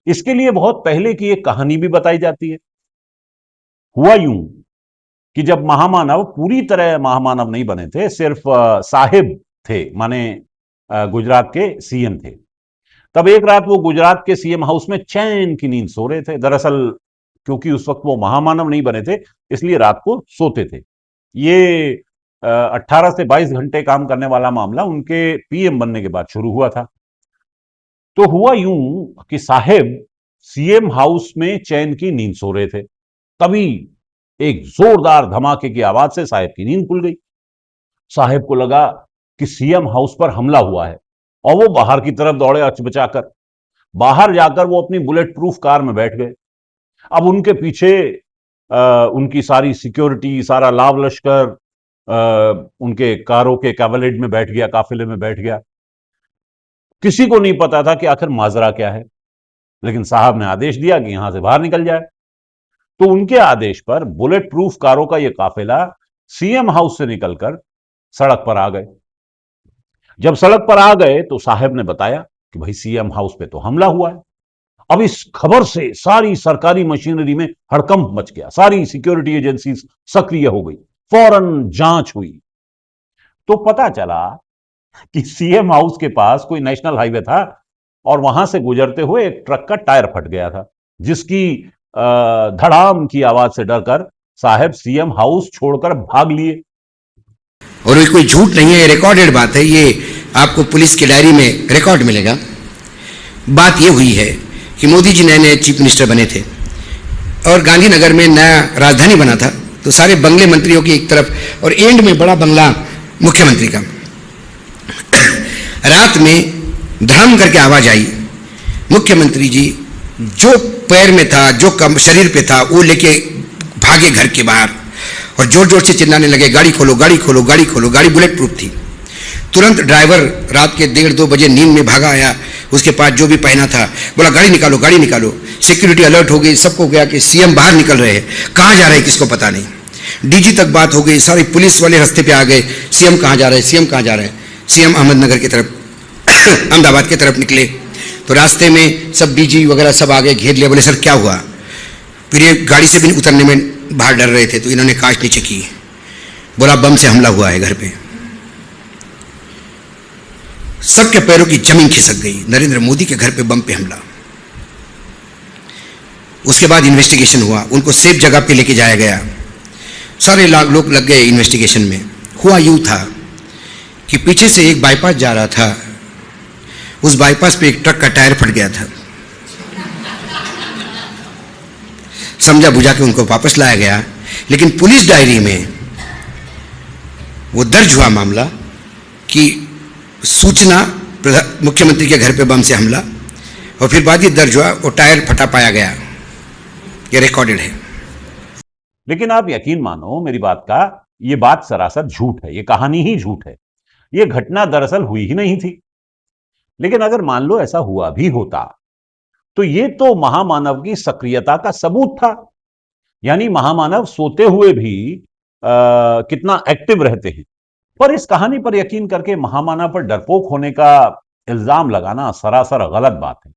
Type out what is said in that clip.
इसके लिए बहुत पहले की एक कहानी भी बताई जाती है। हुआ यूं कि जब महामानव पूरी तरह महामानव नहीं बने थे, सिर्फ साहिब थे, माने गुजरात के सीएम थे। तब एक रात वो गुजरात के सीएम हाउस में चैन की नींद सो रहे थे। दरअसल क्योंकि उस वक्त वो महामानव नहीं बने थे, इसलिए रात को सोते थे। ये 18 से 22 घंटे काम करने वाला मामला उनके पीएम बनने के बाद शुरू हुआ था। तो हुआ यूं कि साहेब सीएम हाउस में चैन की नींद सो रहे थे। तभी एक जोरदार धमाके की आवाज से साहेब की नींद खुल गई। साहेब को लगा कि सीएम हाउस पर हमला हुआ है और वो बाहर की तरफ दौड़े अचबचाकर। बाहर जाकर वो अपनी बुलेट प्रूफ कार में बैठ गए। अब उनके पीछे उनकी सारी सिक्योरिटी, सारा लाव लश्कर उनके कारों के कैवलेट में बैठ गया, काफिले में बैठ गया। किसी को नहीं पता था कि आखिर माजरा क्या है, लेकिन साहब ने आदेश दिया कि यहां से बाहर निकल जाए। तो उनके आदेश पर बुलेट प्रूफ कारों का यह काफिला सीएम हाउस से निकलकर सड़क पर आ गए। जब सड़क पर आ गए तो साहब ने बताया कि भाई सीएम हाउस पे तो हमला हुआ है। अब इस खबर से सारी सरकारी मशीनरी में हड़कंप मच गया, सारी सिक्योरिटी एजेंसी सक्रिय हो गई, फौरन जांच हुई। तो पता चला कि सीएम हाउस के पास कोई नेशनल हाईवे था और वहां से गुजरते हुए एक ट्रक का टायर फट गया था, जिसकी धड़ाम की आवाज से डरकर साहब सीएम हाउस छोड़कर भाग लिए। और ये कोई झूठ नहीं है, ये रिकॉर्डेड बात है, ये आपको पुलिस की डायरी में रिकॉर्ड मिलेगा। बात ये हुई है कि मोदी जी नए नए चीफ मिनिस्टर बने थे और गांधीनगर में नया राजधानी बना था, तो सारे बंगले मंत्रियों की एक तरफ और एंड में बड़ा बंगला मुख्यमंत्री का। रात में धड़म करके आवाज आई, मुख्यमंत्री जी जो पैर में था, जो कम शरीर पे था, वो लेके भागे घर के बाहर और जोर जोर से चिल्लाने लगे, गाड़ी खोलो, गाड़ी खोलो, गाड़ी खोलो। गाड़ी बुलेट प्रूफ थी। तुरंत ड्राइवर रात के 1:30-2 बजे नींद में भागा आया, उसके पास जो भी पहना था, बोला गाड़ी निकालो, गाड़ी निकालो। सिक्योरिटी अलर्ट हो गई, सबको गया कि सीएम बाहर निकल रहे हैं, कहाँ जा रहे हैं किसको पता नहीं। डीजी तक बात हो गई, सारी पुलिस वाले रास्ते पे आ गए, सीएम कहाँ जा रहे हैं, सीएम कहाँ जा रहे हैं। सीएम अहमदनगर की तरफ अहमदाबाद की तरफ निकले तो रास्ते में सब डीजी वगैरह सब आ गए, घेर लिया। बोले सर क्या हुआ? फिर ये गाड़ी से भी उतरने में बाहर डर रहे थे, तो इन्होंने कांच नीचे की। बोला बम से हमला हुआ है घर पे। सबके पैरों की जमीन खिसक गई, नरेंद्र मोदी के घर पे बम पे हमला। उसके बाद इन्वेस्टिगेशन हुआ, उनको सेफ जगह पे लेके जाया गया, सारे लोग लग गए इन्वेस्टिगेशन में। हुआ यूं था कि पीछे से एक बाईपास जा रहा था, उस बाईपास पे एक ट्रक का टायर फट गया था। समझा बुझा के उनको वापस लाया गया, लेकिन पुलिस डायरी में वो दर्ज हुआ मामला कि सूचना मुख्यमंत्री के घर पे बम से हमला, और फिर बाद ये दर्ज हुआ वो टायर फटा पाया गया। ये रिकॉर्डेड है। लेकिन आप यकीन मानो मेरी बात का, ये बात सरासर झूठ है, ये कहानी ही झूठ है। ये घटना दरअसल हुई ही नहीं थी। लेकिन अगर मान लो ऐसा हुआ भी होता, तो ये तो महामानव की सक्रियता का सबूत था। यानी महामानव सोते हुए भी कितना एक्टिव रहते हैं। पर इस कहानी पर यकीन करके महामानव पर डरपोक होने का इल्जाम लगाना सरासर गलत बात है।